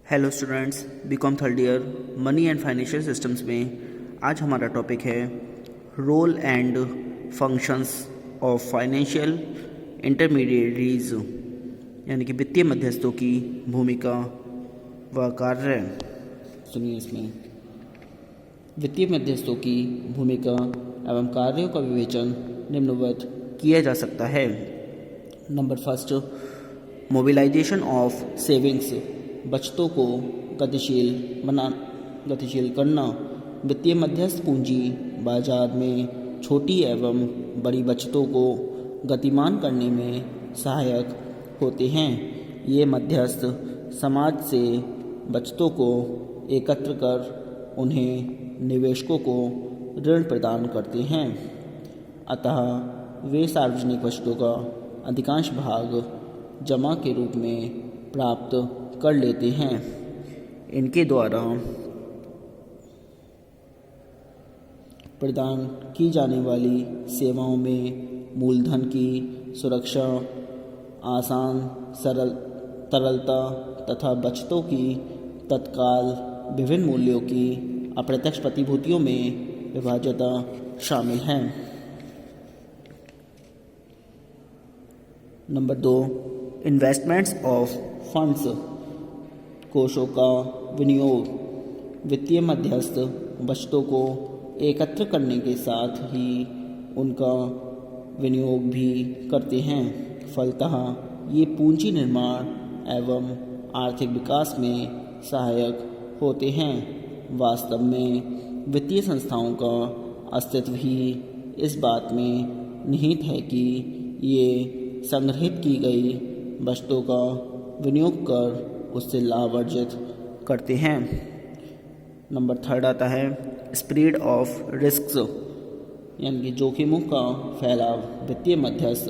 Hello students, BCom third year money and financial systems में आज हमारा टॉपिक है role and functions of financial intermediaries, यानी कि वित्तीय मध्यस्थों की भूमिका व कार्य। सुनिए, इसमें वित्तीय मध्यस्थों की भूमिका एवं कार्यों का विवेचन निम्नवत किया जा सकता है। Number first, mobilisation of savings, बचतों को गतिशील करना। वित्तीय मध्यस्थ पूंजी बाजार में छोटी एवं बड़ी बचतों को गतिमान करने में सहायक होते हैं। ये मध्यस्थ समाज से बचतों को एकत्र कर उन्हें निवेशकों को ऋण प्रदान करते हैं। अतः वे सार्वजनिक बचतों का अधिकांश भाग जमा के रूप में प्राप्त कर लेते हैं। इनके द्वारा प्रदान की जाने वाली सेवाओं में मूलधन की सुरक्षा, आसान तरलता तथा बचतों की तत्काल विभिन्न मूल्यों की अप्रत्यक्ष प्रतिभूतियों में विभाज्यता शामिल है। नंबर 2, इन्वेस्टमेंट्स ऑफ फंड्स, कोषों का विनियोग। वित्तीय मध्यस्थ बचतों को एकत्र करने के साथ ही उनका विनियोग भी करते हैं। फलतः ये पूंजी निर्माण एवं आर्थिक विकास में सहायक होते हैं। वास्तव में वित्तीय संस्थाओं का अस्तित्व ही इस बात में निहित है कि ये संग्रहित की गई बचतों का विनियोग कर उससे लाभ अर्जित करते हैं। नंबर 3 आता है स्प्रेड ऑफ रिस्क्स, यानी कि जोखिमों का फैलाव। वित्तीय मध्यस्थ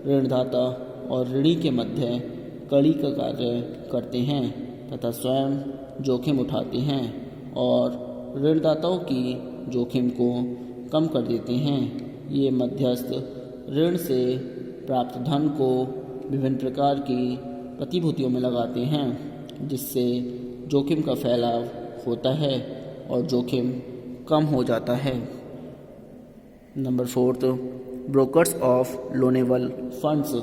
ऋणदाता और ऋणी के मध्य कड़ी का कार्य करते हैं तथा स्वयं जोखिम उठाते हैं और ऋणदाताओं की जोखिम को कम कर देते हैं। ये मध्यस्थ ऋण से प्राप्त धन को विभिन्न प्रकार की प्रतिभूतियों में लगाते हैं, जिससे जोखिम का फैलाव होता है और जोखिम कम हो जाता है। Number 4, brokers of loanable funds,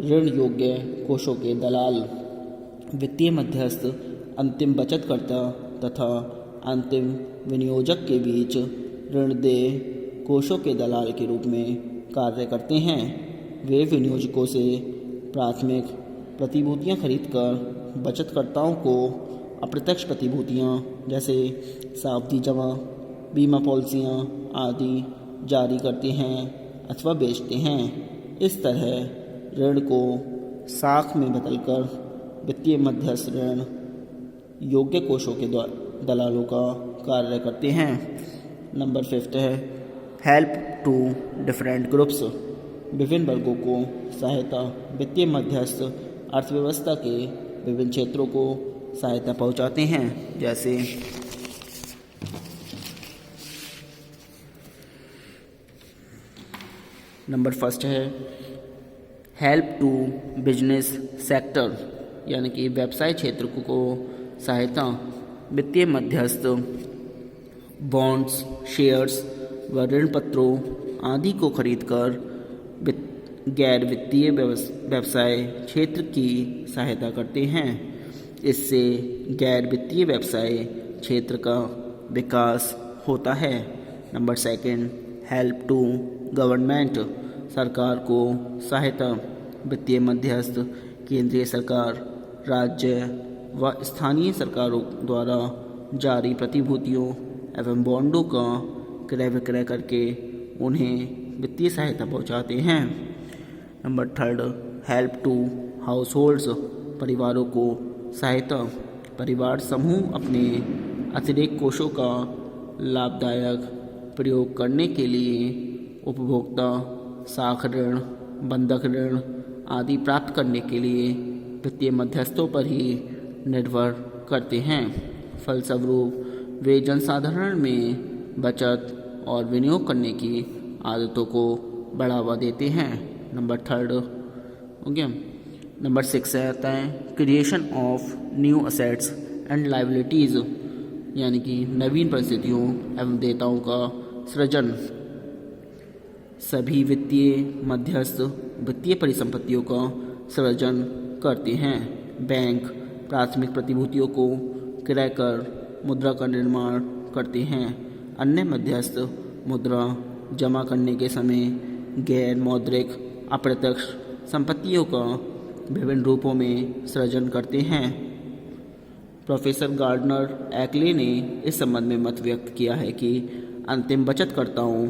ऋण योग्य कोषों के दलाल। वित्तीय मध्यस्थ अंतिम बचतकर्ता तथा अंतिम विनियोजक के बीच ऋण देय कोषों के दलाल के रूप में कार्य करते हैं। वे विनियोजकों से प्राथमिक प्रतिभूतियां खरीदकर बचतकर्ताओं को अप्रत्यक्ष प्रतिभूतियां जैसे सावधि जमा, बीमा पॉलिसियां आदि जारी करते हैं अथवा बेचते हैं। इस तरह ऋण को साख में बदलकर वित्तीय मध्यस्थ ऋण योग्य कोषों के दलालों का कार्य करते हैं। नंबर 5 है हेल्प टू डिफरेंट ग्रुप्स, विभिन्न वर्गों को सहायता। वित्तीय मध्यस्थ अर्थव्यवस्था के विभिन्न क्षेत्रों को सहायता पहुंचाते हैं, जैसे नंबर 1 है हेल्प टू बिजनेस सेक्टर, यानी कि व्यवसाय क्षेत्र को सहायता। वित्तीय मध्यस्थ बॉन्ड्स, शेयर्स व ऋण पत्रों आदि को खरीदकर गैर वित्तीय व्यवसाय क्षेत्र की सहायता करते हैं। इससे गैर वित्तीय व्यवसाय क्षेत्र का विकास होता है। नंबर 2, हेल्प टू गवर्नमेंट, सरकार को सहायता। वित्तीय मध्यस्थ केंद्रीय सरकार, राज्य व स्थानीय सरकारों द्वारा जारी प्रतिभूतियों एवं बॉन्डों का क्रय विक्रय करके उन्हें वित्तीय सहायता पहुंचाते हैं। नंबर 3, हेल्प टू हाउसहोल्ड्स, परिवारों को सहायता। परिवार समूह अपने अतिरिक्त कोषों का लाभदायक प्रयोग करने के लिए उपभोक्ता साख ऋण, बंधक ऋण आदि प्राप्त करने के लिए वित्तीय मध्यस्थों पर ही निर्भर करते हैं। फलस्वरूप वे जनसाधारण में बचत और विनियोग करने की आदतों को बढ़ावा देते हैं। नंबर 3 हो गया। नंबर 6 है आता है creation of new assets and liabilities, यानी कि नवीन परिस्थितियों एवं देयताओं का सृजन। सभी वित्तीय मध्यस्थ वित्तीय परिसंपत्तियों का सृजन करते हैं। बैंक प्राथमिक प्रतिभूतियों को क्रय कर मुद्रा का निर्माण करते हैं। अन्य मध्यस्थ मुद्रा जमा करने के समय गैर मौद्रिक अप्रत्यक्ष संपत्तियों का विभिन्न रूपों में सृजन करते हैं। प्रोफेसर गार्डनर एक्ले ने इस संबंध में मत व्यक्त किया है कि अंतिम बचतकर्ताओं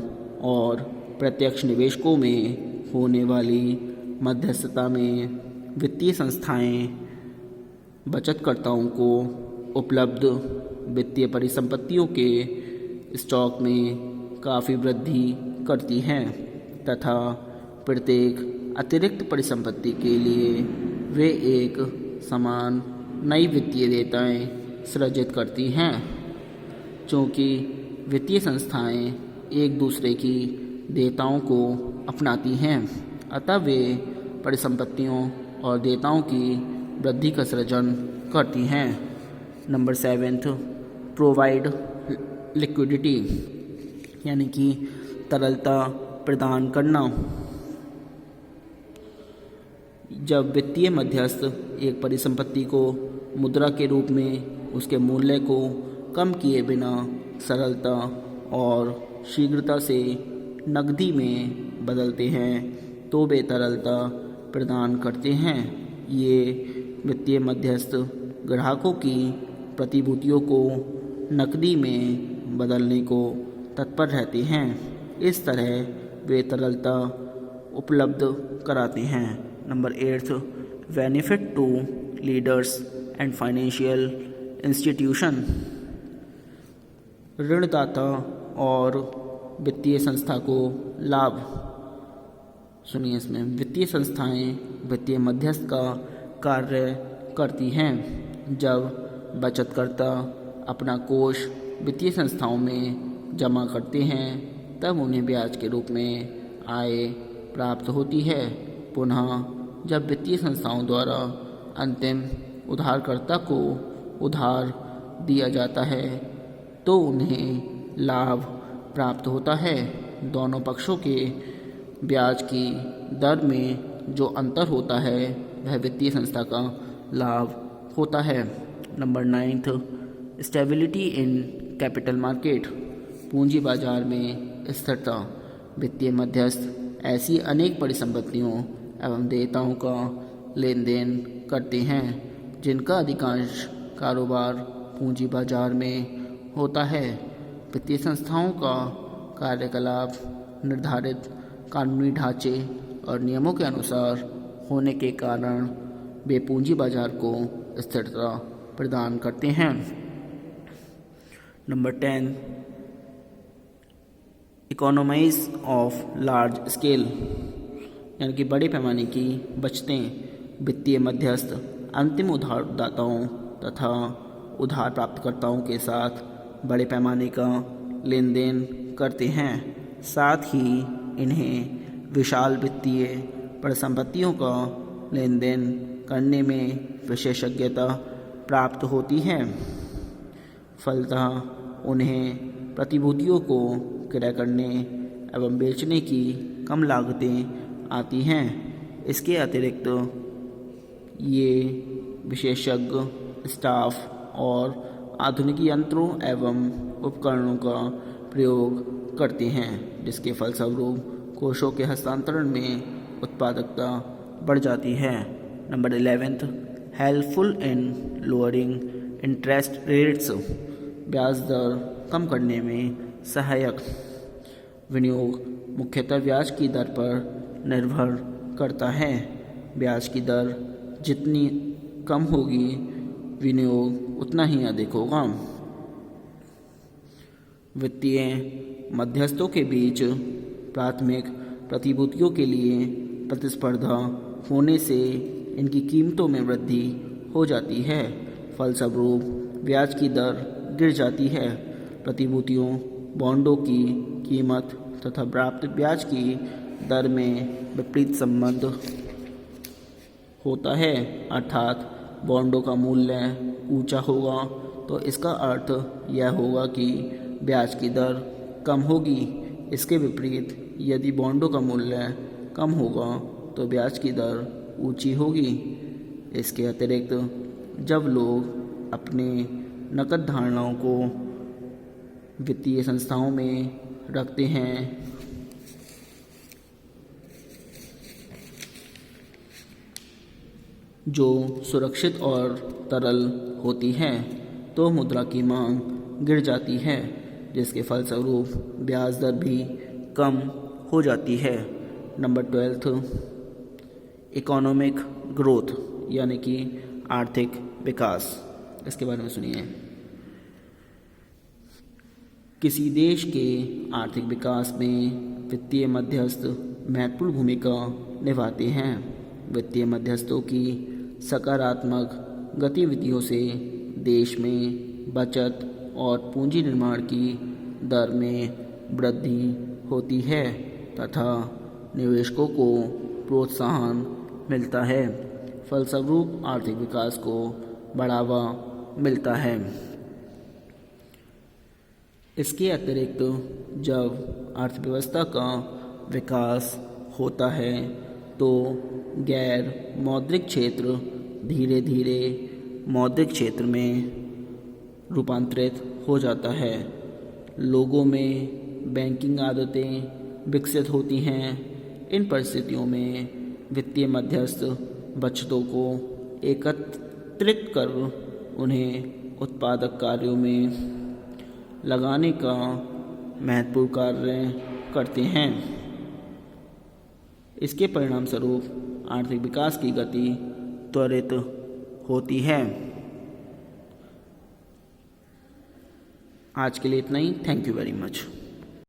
और प्रत्यक्ष निवेशकों में होने वाली मध्यस्थता में वित्तीय संस्थाएं बचतकर्ताओं को उपलब्ध वित्तीय परिसंपत्तियों के स्टॉक में काफ़ी वृद्धि करती हैं तथा प्रत्येक अतिरिक्त परिसंपत्ति के लिए वे एक समान नई वित्तीय देयताएं सृजित करती हैं। चूँकि वित्तीय संस्थाएं एक दूसरे की देयताओं को अपनाती हैं, अतः वे परिसंपत्तियों और देयताओं की वृद्धि का सृजन करती हैं। नंबर 7 प्रोवाइड लिक्विडिटी, यानी कि तरलता प्रदान करना। जब वित्तीय मध्यस्थ एक परिसंपत्ति को मुद्रा के रूप में उसके मूल्य को कम किए बिना सरलता और शीघ्रता से नकदी में बदलते हैं तो वे तरलता प्रदान करते हैं। ये वित्तीय मध्यस्थ ग्राहकों की प्रतिभूतियों को नकदी में बदलने को तत्पर रहते हैं। इस तरह वे तरलता उपलब्ध कराते हैं। Number 8 benefit to lenders and financial institution, ऋणदाता और वित्तीय संस्था को लाभ। सुनिए इसमें, वित्तीय संस्थाएं वित्तीय मध्यस्थ का कार्य करती हैं। जब बचतकर्ता अपना कोष वित्तीय संस्थाओं में जमा करते हैं तब उन्हें ब्याज के रूप में आय प्राप्त होती है। पुनः जब वित्तीय संस्थाओं द्वारा अंतिम उधारकर्ता को उधार दिया जाता है तो उन्हें लाभ प्राप्त होता है। दोनों पक्षों के ब्याज की दर में जो अंतर होता है वह वित्तीय संस्था का लाभ होता है। Number 9 stability in capital market, पूंजी बाजार में स्थिरता। वित्तीय मध्यस्थ ऐसी अनेक परिसंपत्तियों एवं देयताओं का लेन देन करते हैं जिनका अधिकांश कारोबार पूंजी बाजार में होता है। वित्तीय संस्थाओं का कार्यकलाप निर्धारित कानूनी ढांचे और नियमों के अनुसार होने के कारण वे पूंजी बाजार को स्थिरता प्रदान करते हैं। Number 10 economies of large scale, यानी कि बड़े पैमाने की बचतें। वित्तीय मध्यस्थ अंतिम उधारदाताओं तथा उधार प्राप्तकर्ताओं के साथ बड़े पैमाने का लेन देन करते हैं। साथ ही इन्हें विशाल वित्तीय परिसंपत्तियों का लेन देन करने में विशेषज्ञता प्राप्त होती है। फलतः उन्हें प्रतिभूतियों को क्रय करने एवं बेचने की कम लागतें आती हैं। इसके अतिरिक्त ये विशेषज्ञ स्टाफ और आधुनिक यंत्रों एवं उपकरणों का प्रयोग करते हैं जिसके फलस्वरूप कोषों के हस्तांतरण में उत्पादकता बढ़ जाती है। Number 11 helpful in lowering interest rates, ब्याज दर कम करने में सहायक। विनियोग मुख्यतः ब्याज की दर पर निर्भर करता है। ब्याज की दर जितनी कम होगी विनियोग उतना ही अधिक होगा। वित्तीय मध्यस्थों के बीच प्राथमिक प्रतिभूतियों के लिए प्रतिस्पर्धा होने से इनकी कीमतों में वृद्धि हो जाती है। फलस्वरूप ब्याज की दर गिर जाती है। प्रतिभूतियों बॉन्डों की कीमत तथा प्राप्त ब्याज की दर में विपरीत संबंध होता है, अर्थात बॉन्डों का मूल्य ऊंचा होगा, तो इसका अर्थ यह होगा कि ब्याज की दर कम होगी। इसके विपरीत यदि बॉन्डों का मूल्य कम होगा तो ब्याज की दर ऊंची होगी। इसके अतिरिक्त जब लोग अपने नकद धारणाओं को वित्तीय संस्थाओं में रखते हैं जो सुरक्षित और तरल होती है, तो मुद्रा की मांग गिर जाती है, जिसके फलस्वरूप ब्याज दर भी कम हो जाती है। नंबर 12, इकोनॉमिक ग्रोथ यानी कि आर्थिक विकास। इसके बारे में सुनिए। किसी देश के आर्थिक विकास में वित्तीय मध्यस्थ महत्वपूर्ण भूमिका निभाते हैं। वित्तीय मध्यस्थों की सकारात्मक गतिविधियों से देश में बचत और पूंजी निर्माण की दर में वृद्धि होती है तथा निवेशकों को प्रोत्साहन मिलता है। फलस्वरूप आर्थिक विकास को बढ़ावा मिलता है। इसके अतिरिक्त जब अर्थव्यवस्था का विकास होता है तो गैर मौद्रिक क्षेत्र धीरे धीरे मौद्रिक क्षेत्र में रूपांतरित हो जाता है। लोगों में बैंकिंग आदतें विकसित होती हैं। इन परिस्थितियों में वित्तीय मध्यस्थ बचतों को एकत्रित कर उन्हें उत्पादक कार्यों में लगाने का महत्वपूर्ण कार्य करते हैं। इसके परिणाम स्वरूप आर्थिक विकास की गति त्वरित होती है। आज के लिए इतना ही। Thank you very much.